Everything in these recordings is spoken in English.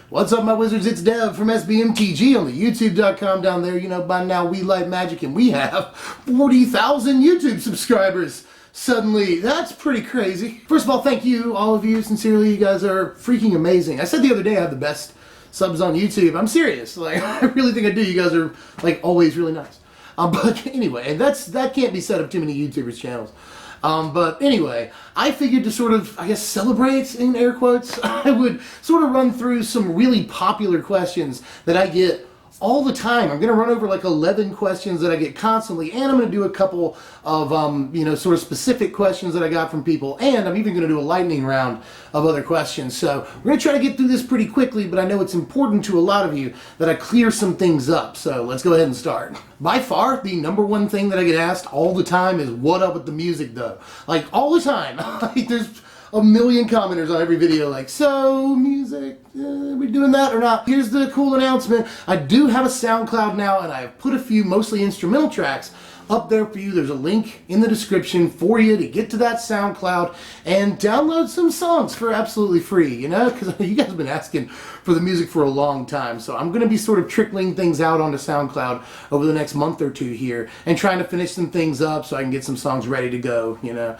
What's up, my wizards? It's Dev from SBMTG on the YouTube.com down there. You know, by now we like magic and we have 40,000 YouTube subscribers. Suddenly, that's pretty crazy. First of all, thank you, all of you. Sincerely, you guys are freaking amazing. I said the other day I have the best subs on YouTube. I'm serious. Like, I really think I do. You guys are, like, always really nice. But anyway, and that can't be said of too many YouTubers' channels. But anyway, I figured to sort of, I guess, celebrate, in air quotes, I would sort of run through some really popular questions that I get all the time. I'm going to run over like 11 questions that I get constantly, and I'm going to do a couple of, sort of specific questions that I got from people, and I'm even going to do a lightning round of other questions. So we're going to try to get through this pretty quickly, but I know it's important to a lot of you that I clear some things up. So let's go ahead and start. By far, the number one thing that I get asked all the time is, what up with the music though? Like, all the time. Like, there's a million commenters on every video like, so music, are we doing that or not? Here's the cool announcement. I do have a SoundCloud now, and I have put a few mostly instrumental tracks up there for you. There's a link in the description for you to get to that SoundCloud and download some songs for absolutely free, you know, because you guys have been asking for the music for a long time. So I'm going to be sort of trickling things out onto SoundCloud over the next month or two here and trying to finish some things up so I can get some songs ready to go, you know.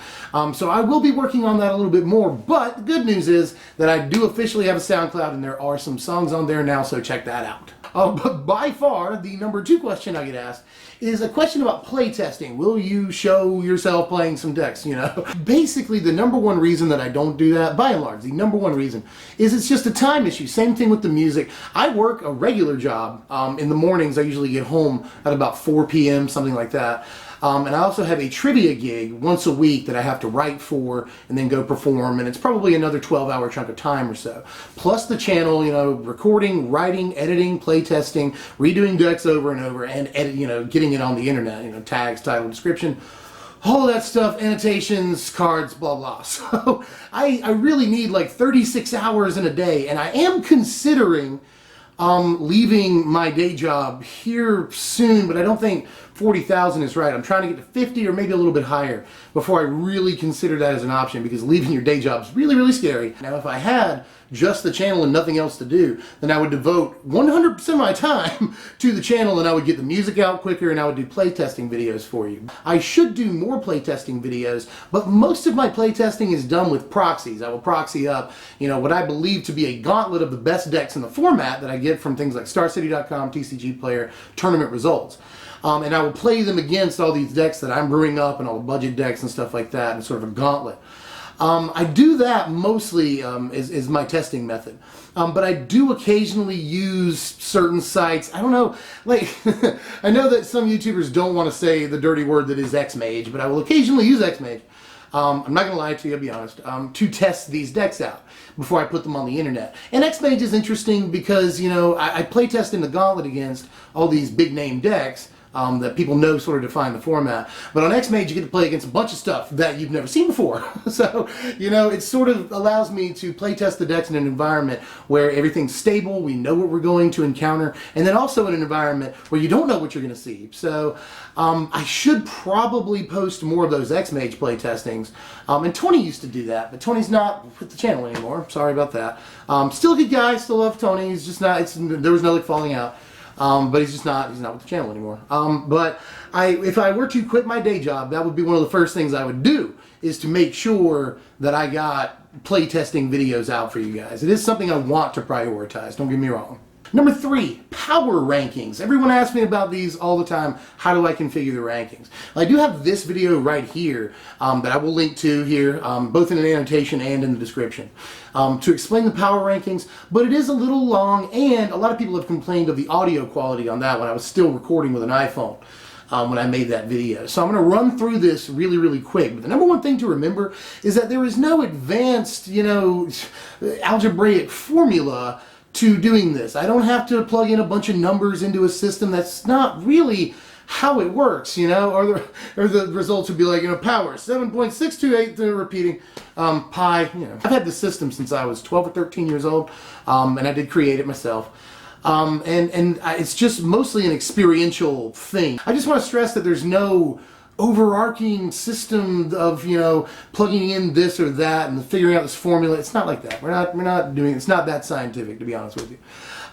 So I will be working on that a little bit more, but the good news is that I do officially have a SoundCloud and there are some songs on there now, so check that out. But by far, the number two question I get asked is a question about play testing. Will you show yourself playing some decks, you know? Basically, the number one reason that I don't do that, by and large, the number one reason, is it's just a time issue. Same thing with the music. I work a regular job. In the mornings, I usually get home at about 4 p.m., something like that. And I also have a trivia gig once a week that I have to write for and then go perform, and it's probably another 12-hour chunk of time or so. Plus the channel, you know, recording, writing, editing, play testing, redoing decks over and over, and getting it on the internet, you know, tags, title, description, all that stuff, annotations, cards, blah, blah. So I really need like 36 hours in a day, and I am considering leaving my day job here soon, but I don't think 40,000 is right. I'm trying to get to 50 or maybe a little bit higher before I really consider that as an option, because leaving your day job is really, really scary. Now, if I had just the channel and nothing else to do, then I would devote 100% of my time to the channel, and I would get the music out quicker, and I would do playtesting videos for you. I should do more playtesting videos, but most of my playtesting is done with proxies. I will proxy up, you know, what I believe to be a gauntlet of the best decks in the format that I get from things like StarCity.com, TCG Player, tournament results. And I will play them against all these decks that I'm brewing up and all the budget decks and stuff like that, and sort of a gauntlet. I do that mostly is my testing method. But I do occasionally use certain sites. I don't know, like, I know that some YouTubers don't want to say the dirty word that is Xmage, but I will occasionally use Xmage. I'm not going to lie to you, I'll be honest, to test these decks out before I put them on the internet. And Xmage is interesting because, you know, I play test in the gauntlet against all these big name decks that people know sort of define the format. But on Xmage, you get to play against a bunch of stuff that you've never seen before. So, you know, it sort of allows me to play test the decks in an environment where everything's stable, we know what we're going to encounter, and then also in an environment where you don't know what you're going to see. So, I should probably post more of those Xmage play testings. And Tony used to do that, but Tony's not with the channel anymore. Sorry about that. Still a good guy, still love Tony. He's just not, there was no like falling out. But he's not with the channel anymore. But if I were to quit my day job, that would be one of the first things I would do, is to make sure that I got playtesting videos out for you guys. It is something I want to prioritize, don't get me wrong. Number 3, power rankings. Everyone asks me about these all the time. How do I configure the rankings? Well, I do have this video right here that I will link to here, both in an annotation and in the description, to explain the power rankings, but it is a little long, and a lot of people have complained of the audio quality on that when I was still recording with an iPhone. When I made that video. So I'm going to run through this really, really quick. But the number one thing to remember is that there is no advanced, you know, algebraic formula to doing this. I don't have to plug in a bunch of numbers into a system. That's not really how it works, you know, or the results would be like, you know, power 7.628, repeating pi, you know. I've had this system since I was 12 or 13 years old, and I did create it myself. It's just mostly an experiential thing. I just want to stress that there's no overarching system of, you know, plugging in this or that and figuring out this formula. It's not like that. We're not doing, it's not that scientific, to be honest with you.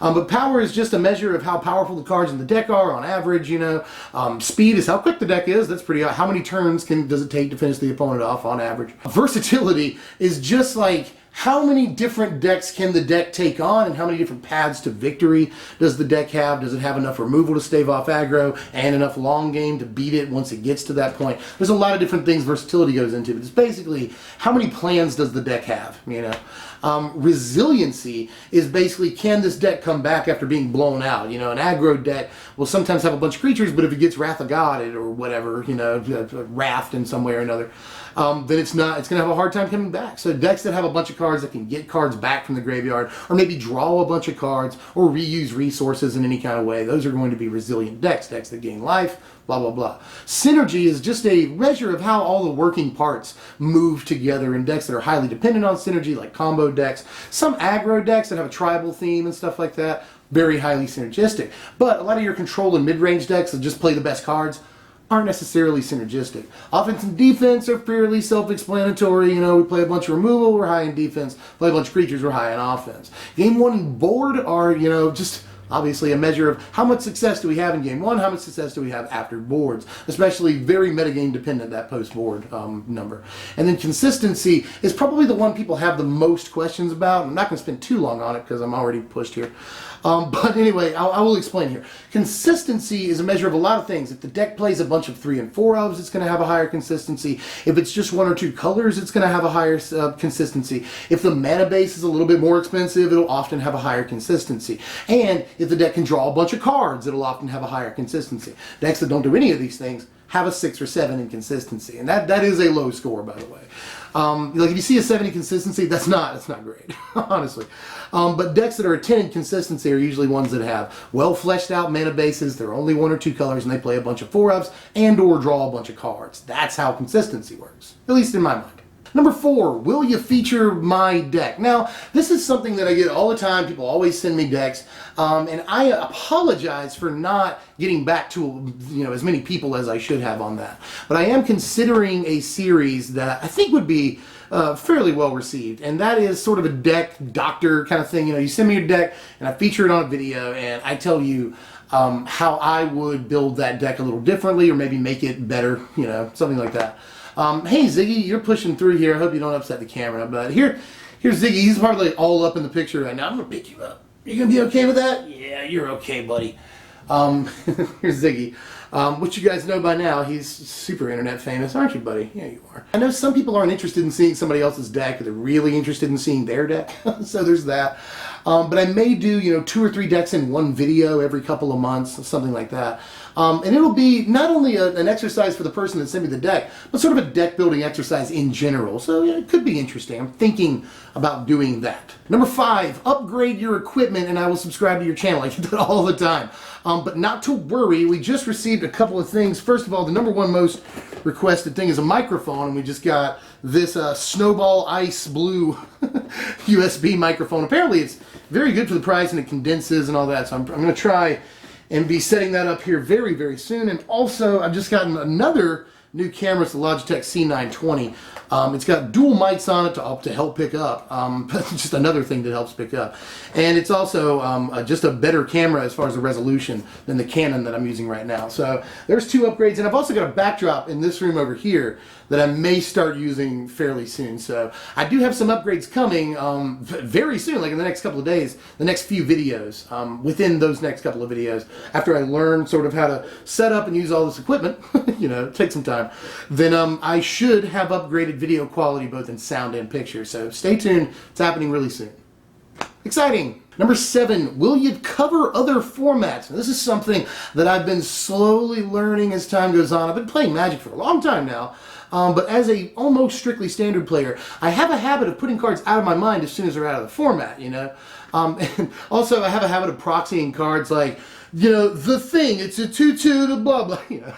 But power is just a measure of how powerful the cards in the deck are on average, you know. Speed is how quick the deck is. That's pretty, how many turns does it take to finish the opponent off on average. Versatility is just like, how many different decks can the deck take on, and how many different paths to victory does the deck have? Does it have enough removal to stave off aggro and enough long game to beat it once it gets to that point? There's a lot of different things versatility goes into, but it's basically how many plans does the deck have, you know? Resiliency is basically, can this deck come back after being blown out? You know, an aggro deck will sometimes have a bunch of creatures, but if it gets Wrath of God or whatever, you know, Wrath in some way or another, then it's going to have a hard time coming back. So decks that have a bunch of cards that can get cards back from the graveyard, or maybe draw a bunch of cards, or reuse resources in any kind of way, those are going to be resilient decks, decks that gain life, blah, blah, blah. Synergy is just a measure of how all the working parts move together in decks that are highly dependent on synergy, like combo decks. Some aggro decks that have a tribal theme and stuff like that, very highly synergistic. But a lot of your control and mid-range decks that just play the best cards aren't necessarily synergistic. Offense and defense are fairly self-explanatory. You know, we play a bunch of removal, we're high in defense. Play a bunch of creatures, we're high in offense. Game 1 and board are, you know, just obviously a measure of how much success do we have in game 1, how much success do we have after boards, especially very metagame dependent, that post-board number. And then consistency is probably the one people have the most questions about. I'm not going to spend too long on it because I'm already pushed here. But anyway, I will explain here. Consistency is a measure of a lot of things. If the deck plays a bunch of 3 and 4 ofs, it's going to have a higher consistency. If it's just 1 or 2 colors, it's going to have a higher consistency. If the mana base is a little bit more expensive, it'll often have a higher consistency. And if the deck can draw a bunch of cards, it'll often have a higher consistency. Decks that don't do any of these things have a 6 or 7 in consistency, and that is a low score, by the way. Like if you see a 7 in consistency, that's not great, honestly. But decks that are a 10 in consistency are usually ones that have well fleshed out mana bases. They're only 1 or 2 colors, and they play a bunch of 4-ofs and or draw a bunch of cards. That's how consistency works, at least in my mind. Number 4, will you feature my deck? Now, this is something that I get all the time. People always send me decks, and I apologize for not getting back to, you know, as many people as I should have on that. But I am considering a series that I think would be fairly well received, and that is sort of a deck doctor kind of thing. You know, you send me your deck, and I feature it on a video, and I tell you how I would build that deck a little differently, or maybe make it better, you know, something like that. Hey Ziggy, you're pushing through here. I hope you don't upset the camera, but here's Ziggy. He's probably all up in the picture right now. I'm gonna pick you up. You gonna be okay with that? Yeah, you're okay, buddy. Here's Ziggy. Which you guys know by now, he's super internet famous, aren't you, buddy? Yeah, you are. I know some people aren't interested in seeing somebody else's deck, but they're really interested in seeing their deck. So there's that. But I may do, you know, 2 or 3 decks in one video every couple of months, something like that. And it'll be not only an exercise for the person that sent me the deck, but sort of a deck building exercise in general. So yeah, it could be interesting. I'm thinking about doing that. Number 5, upgrade your equipment and I will subscribe to your channel. I get that all the time. But not to worry, we just received a couple of things. First of all, the number 1 most requested thing is a microphone, and we just got this Snowball Ice Blue USB microphone. Apparently it's very good for the price and it condenses and all that, so I'm going to try and be setting that up here very, very soon. And also, I've just gotten another new camera. It's the Logitech C920. It's got dual mics on it to help pick up. Just another thing that helps pick up. And it's also just a better camera as far as the resolution than the Canon that I'm using right now. So there's 2 upgrades. And I've also got a backdrop in this room over here that I may start using fairly soon. So I do have some upgrades coming very soon, like in the next couple of days, the next few videos, within those next couple of videos, after I learn sort of how to set up and use all this equipment, you know, take some time, then I should have upgraded video quality both in sound and picture. So stay tuned, it's happening really soon. Exciting! Number 7, will you cover other formats? Now, this is something that I've been slowly learning as time goes on. I've been playing Magic for a long time now, but as a almost strictly standard player, I have a habit of putting cards out of my mind as soon as they're out of the format, you know? And also, I have a habit of proxying cards like, you know, the thing, it's a 2/2 to blah blah, you know.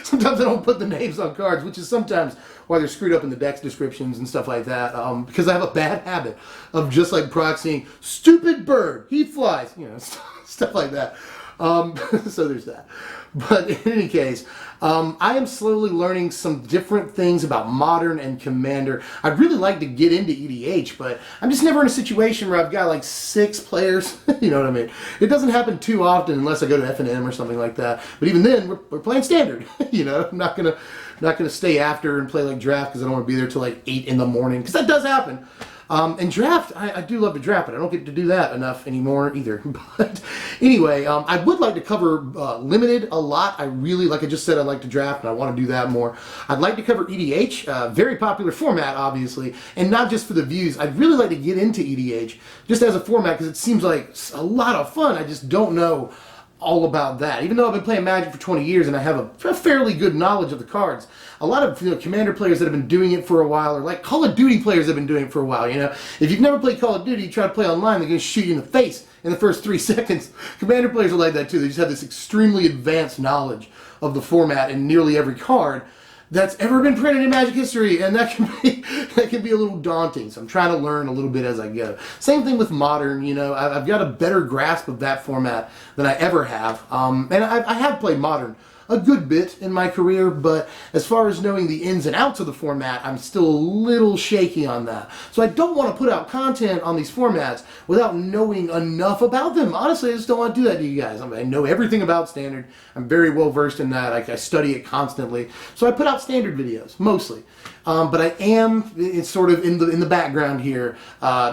Sometimes I don't put the names on cards, which is sometimes why they're screwed up in the deck descriptions and stuff like that, because I have a bad habit of just like proxying, stupid bird, he flies, you know, stuff like that. So there's that. But in any case, I am slowly learning some different things about Modern and Commander. I'd really like to get into EDH, but I'm just never in a situation where I've got like 6 players. You know what I mean? It doesn't happen too often unless I go to FNM or something like that. But even then, we're playing Standard. You know, I'm not gonna stay after and play like Draft because I don't want to be there till like 8 in the morning, because that does happen. And Draft, I do love to draft, but I don't get to do that enough anymore either. But anyway, I would like to cover Limited a lot. I really, like I just said, I like to draft, and I want to do that more. I'd like to cover EDH, very popular format, obviously, and not just for the views. I'd really like to get into EDH just as a format, because it seems like a lot of fun. I just don't know all about that. Even though I've been playing Magic for 20 years and I have a fairly good knowledge of the cards, a lot of Commander players that have been doing it for a while, or like Call of Duty players that have been doing it for a while, you know. If you've never played Call of Duty, you try to play online, they're going to shoot you in the face in the first 3 seconds. Commander players are like that too. They just have this extremely advanced knowledge of the format and nearly every card that's ever been printed in Magic history, and that can be a little daunting. So I'm trying to learn a little bit as I go. Same thing with Modern. You know, I've got a better grasp of that format than I ever have, and I have played Modern a good bit in my career, but as far as knowing the ins and outs of the format, I'm still a little shaky on that. So I don't want to put out content on these formats without knowing enough about them. Honestly, I just don't want to do that to you guys. I know everything about Standard. I'm very well versed in that. I study it constantly. So I put out Standard videos, mostly. But I am sort of in the background here,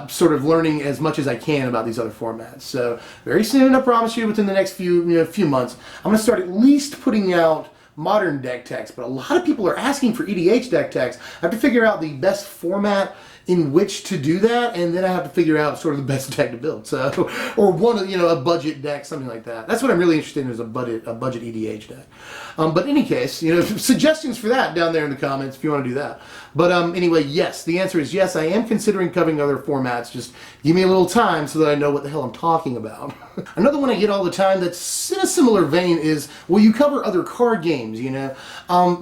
sort of learning as much as I can about these other formats. So very soon, I promise you, within the next few months, I'm going to start at least putting out Modern deck techs. But a lot of people are asking for EDH deck techs. I have to figure out the best format in which to do that, and then I have to figure out sort of the best deck to build. So, or one of, a budget deck, something like that. That's what I'm really interested in, is a budget EDH deck. But in any case, suggestions for that down there in the comments if you want to do that. But anyway, yes, the answer is yes. I am considering covering other formats. Just give me a little time so that I know what the hell I'm talking about. Another one I get all the time that's in a similar vein is, will you cover other card games? The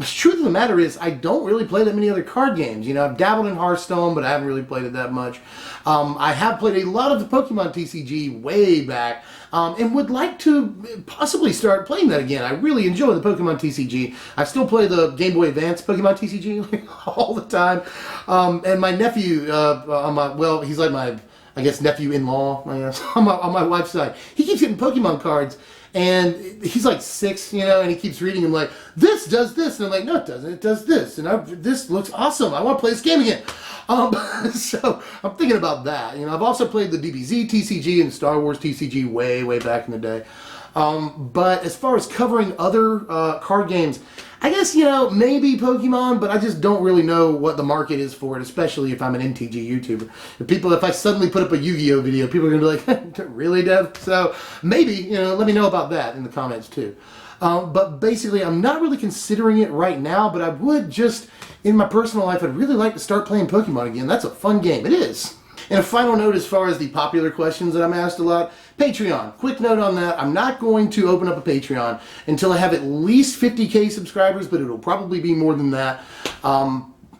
truth of the matter is, I don't really play that many other card games. I've dabbled in Hearthstone, but I haven't really played it that much. I have played a lot of the Pokemon TCG way back, and would like to possibly start playing that again. I really enjoy the Pokemon TCG. I still play the Game Boy Advance Pokemon TCG all the time. And my nephew, he's like my, I guess, nephew-in-law, I guess, on my wife's side. He keeps getting Pokemon cards, and he's like 6, and he keeps reading them like, this does this, and I'm like, no, it doesn't, it does this, and this looks awesome, I want to play this game again. So I'm thinking about that. I've also played the DBZ TCG and Star Wars TCG way back in the day. But as far as covering other card games, I guess, maybe Pokemon, but I just don't really know what the market is for it, especially if I'm an MTG YouTuber. If I suddenly put up a Yu-Gi-Oh video, people are going to be like, really, Dev? So maybe, let me know about that in the comments too. But basically, I'm not really considering it right now, but I would just, in my personal life, I'd really like to start playing Pokemon again. That's a fun game. It is. And a final note as far as the popular questions that I'm asked a lot, Patreon. Quick note on that, I'm not going to open up a Patreon until I have at least 50K subscribers, but it'll probably be more than that.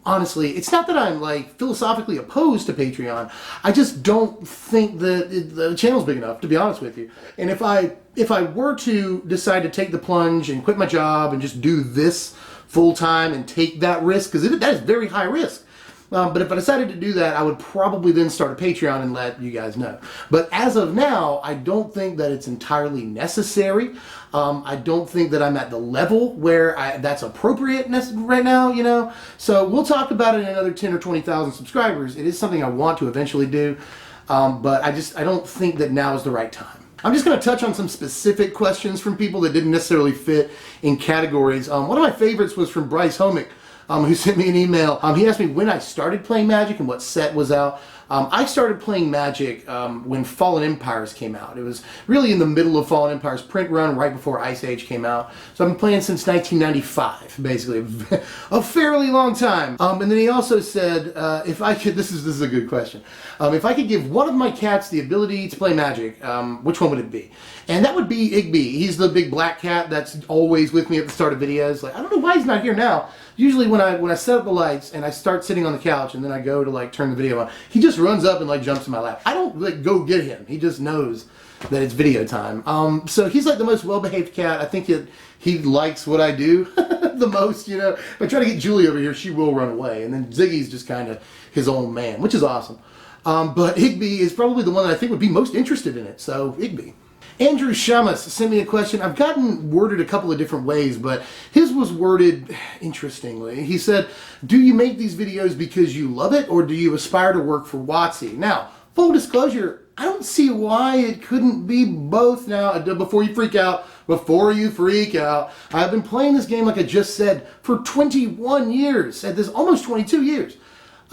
Honestly, it's not that I'm like philosophically opposed to Patreon. I just don't think that the channel's big enough, to be honest with you. And if I were to decide to take the plunge and quit my job and just do this full time and take that risk, because that is very high risk. But if I decided to do that, I would probably then start a Patreon and let you guys know. But as of now, I don't think that it's entirely necessary. I don't think that I'm at the level where that's appropriate right now, So we'll talk about it in another 10 or 20,000 subscribers. It is something I want to eventually do, but I don't think that now is the right time. I'm just going to touch on some specific questions from people that didn't necessarily fit in categories. One of my favorites was from Bryce Homick, who sent me an email. He asked me when I started playing Magic and what set was out. I started playing Magic when Fallen Empires came out. It was really in the middle of Fallen Empires print run, right before Ice Age came out. So I've been playing since 1995, basically, a fairly long time. And then he also said, if I could, this is a good question. If I could give one of my cats the ability to play Magic, which one would it be? And that would be Igby. He's the big black cat that's always with me at the start of videos. Like, I don't know why he's not here now. Usually when I set up the lights and I start sitting on the couch and then I go to like turn the video on, he just runs up and like jumps in my lap. I don't like go get him. He just knows that it's video time. So he's like the most well-behaved cat. I think he likes what I do the most, you know. If I try to get Julie over here, she will run away. And then Ziggy's just kind of his own man, which is awesome. But Igby is probably the one that I think would be most interested in it. So Igby. Andrew Shamus sent me a question. I've gotten worded a couple of different ways, but his was worded interestingly. He said, do you make these videos because you love it, or do you aspire to work for WotC? Now, full disclosure, I don't see why it couldn't be both. Now, before you freak out, I've been playing this game, like I just said, for 21 years, at this almost 22 years.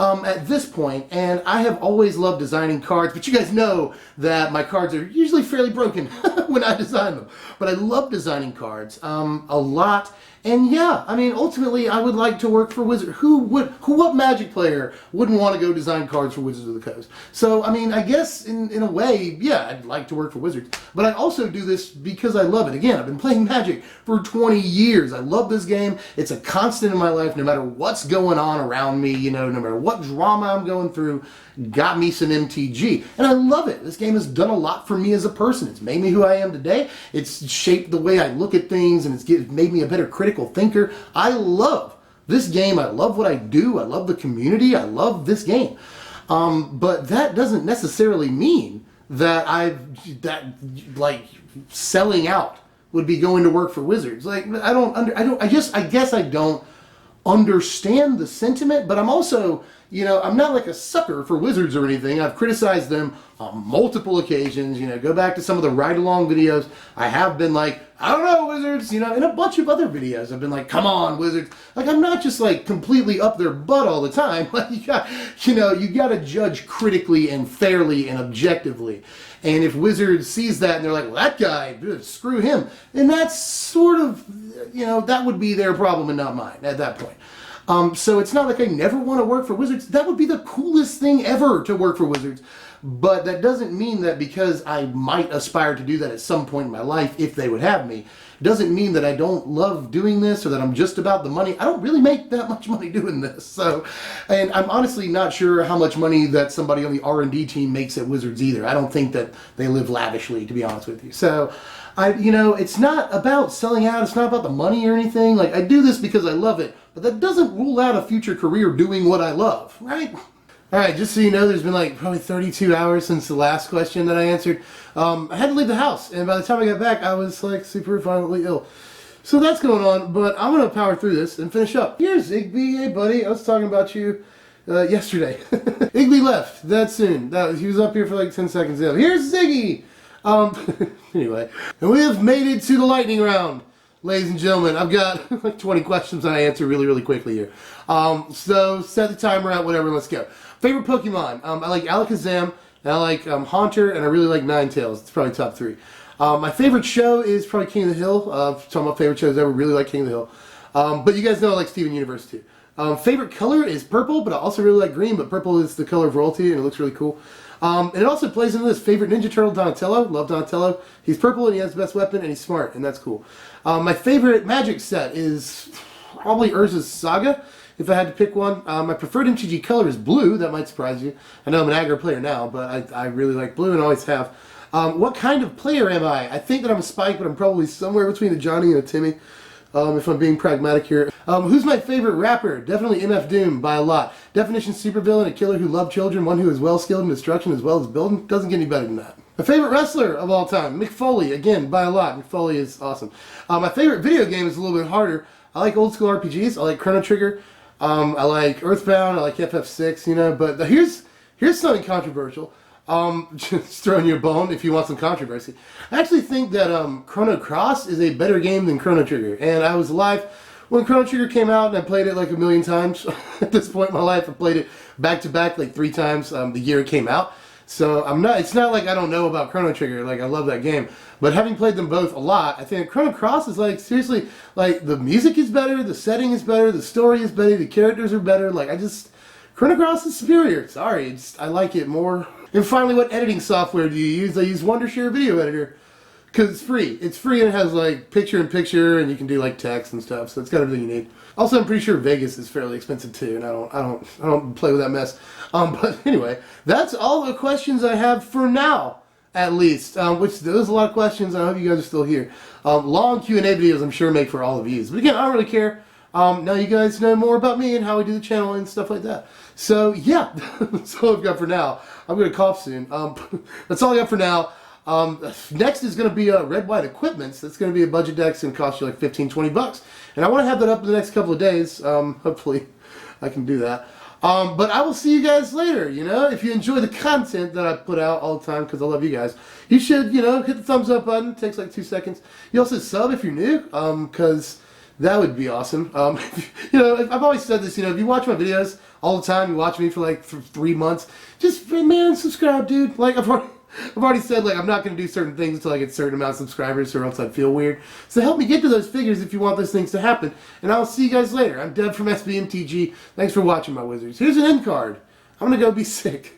At this point, and I have always loved designing cards, but you guys know that my cards are usually fairly broken when I design them. But I love designing cards a lot, and yeah, I mean, ultimately, I would like to work for Wizards. What Magic player wouldn't want to go design cards for Wizards of the Coast? So, I mean, I guess in a way, yeah, I'd like to work for Wizards, but I also do this because I love it. Again, I've been playing Magic for 20 years. I love this game. It's a constant in my life, no matter what's going on around me, you know, no matter what drama I'm going through, got me some MTG. And I love it. This game has done a lot for me as a person. It's made me who I am today. It's shaped the way I look at things, and it's made me a better critical thinker. I love this game. I love what I do. I love the community. I love this game. But that doesn't necessarily mean that like selling out would be going to work for Wizards. Like I guess I don't understand the sentiment, but I'm also, you know, I'm not like a sucker for Wizards or anything. I've criticized them on multiple occasions. You know, go back to some of the ride-along videos. I have been like, I don't know, Wizards, you know, in a bunch of other videos. I've been like, come on, Wizards. Like, I'm not just like completely up their butt all the time. Like, you got to judge critically and fairly and objectively. And if Wizards sees that and they're like, well, that guy, screw him, and that's sort of, you know, that would be their problem and not mine at that point. So it's not like I never want to work for Wizards. That would be the coolest thing ever, to work for Wizards. But that doesn't mean that because I might aspire to do that at some point in my life, if they would have me, doesn't mean that I don't love doing this or that I'm just about the money. I don't really make that much money doing this. So, and I'm honestly not sure how much money that somebody on the R&D team makes at Wizards either. I don't think that they live lavishly, to be honest with you. So, you know, it's not about selling out. It's not about the money or anything. Like, I do this because I love it, but that doesn't rule out a future career doing what I love, right? All right, just so you know, there's been like probably 32 hours since the last question that I answered. I had to leave the house, and by the time I got back, I was like super violently ill. So that's going on, but I'm going to power through this and finish up. Here's Igby. Hey, buddy. I was talking about you yesterday. Igby left that soon. He was up here for like 10 seconds. Here's Ziggy. Anyway, and we have made it to the lightning round. Ladies and gentlemen, I've got like 20 questions that I answer really, really quickly here. So set the timer out, whatever, let's go. Favorite Pokemon? I like Alakazam, and I like Haunter, and I really like Ninetales. It's probably top 3. My favorite show is probably King of the Hill. Talking about favorite shows ever, really like King of the Hill. But you guys know I like Steven Universe too. Favorite color is purple, but I also really like green, but purple is the color of royalty, and it looks really cool. And it also plays into this. Favorite Ninja Turtle, Donatello. Love Donatello. He's purple, and he has the best weapon, and he's smart, and that's cool. My favorite Magic set is probably Urza's Saga, if I had to pick one. My preferred MTG color is blue. That might surprise you. I know I'm an aggro player now, but I really like blue and always have. What kind of player am I? I think that I'm a Spike, but I'm probably somewhere between a Johnny and a Timmy, if I'm being pragmatic here. Who's my favorite rapper? Definitely MF Doom, by a lot. Definition supervillain, a killer who loved children, one who is well skilled in destruction as well as building. Doesn't get any better than that. My favorite wrestler of all time, Mick Foley, again, by a lot. Mick Foley is awesome. My favorite video game is a little bit harder. I like old school RPGs. I like Chrono Trigger. I like Earthbound. I like FF6, you know. But here's something controversial. Just throwing you a bone if you want some controversy. I actually think that Chrono Cross is a better game than Chrono Trigger. And I was alive when Chrono Trigger came out, and I played it like a million times. At this point in my life, I played it back to back like 3 times the year it came out. So it's not like I don't know about Chrono Trigger. Like, I love that game. But having played them both a lot, I think Chrono Cross is like, seriously, like, the music is better, the setting is better, the story is better, the characters are better. Like, Chrono Cross is superior. Sorry, I like it more. And finally, what editing software do you use? I use Wondershare Video Editor. Because it's free. It's free and it has like picture-in-picture, and you can do like text and stuff, so it's got everything you need. Also, I'm pretty sure Vegas is fairly expensive too, and I don't play with that mess. But anyway, that's all the questions I have for now. at least. Which there's a lot of questions. I hope you guys are still here. Long Q&A videos, I'm sure, make for all of you. But again, I don't really care. Now you guys know more about me and how I do the channel and stuff like that. So yeah, that's all I've got for now. I'm going to cough soon. That's all I got for now. Next is going to be Red White Equipments. That's going to be a budget deck. It's going to cost you like 15, 20 bucks. And I want to have that up in the next couple of days. Hopefully I can do that. But I will see you guys later, you know. If you enjoy the content that I put out all the time, because I love you guys, you should, you know, hit the thumbs up button. It takes like 2 seconds. You also sub if you're new, because that would be awesome. You know, I've always said this, you know, if you watch my videos all the time, you watch me for like 3 months, just, man, subscribe, dude. Like, I've already said, like, I'm not going to do certain things until I get a certain amount of subscribers or else I'd feel weird. So help me get to those figures if you want those things to happen. And I'll see you guys later. I'm Deb from SBMTG. Thanks for watching, my wizards. Here's an end card. I'm going to go be sick.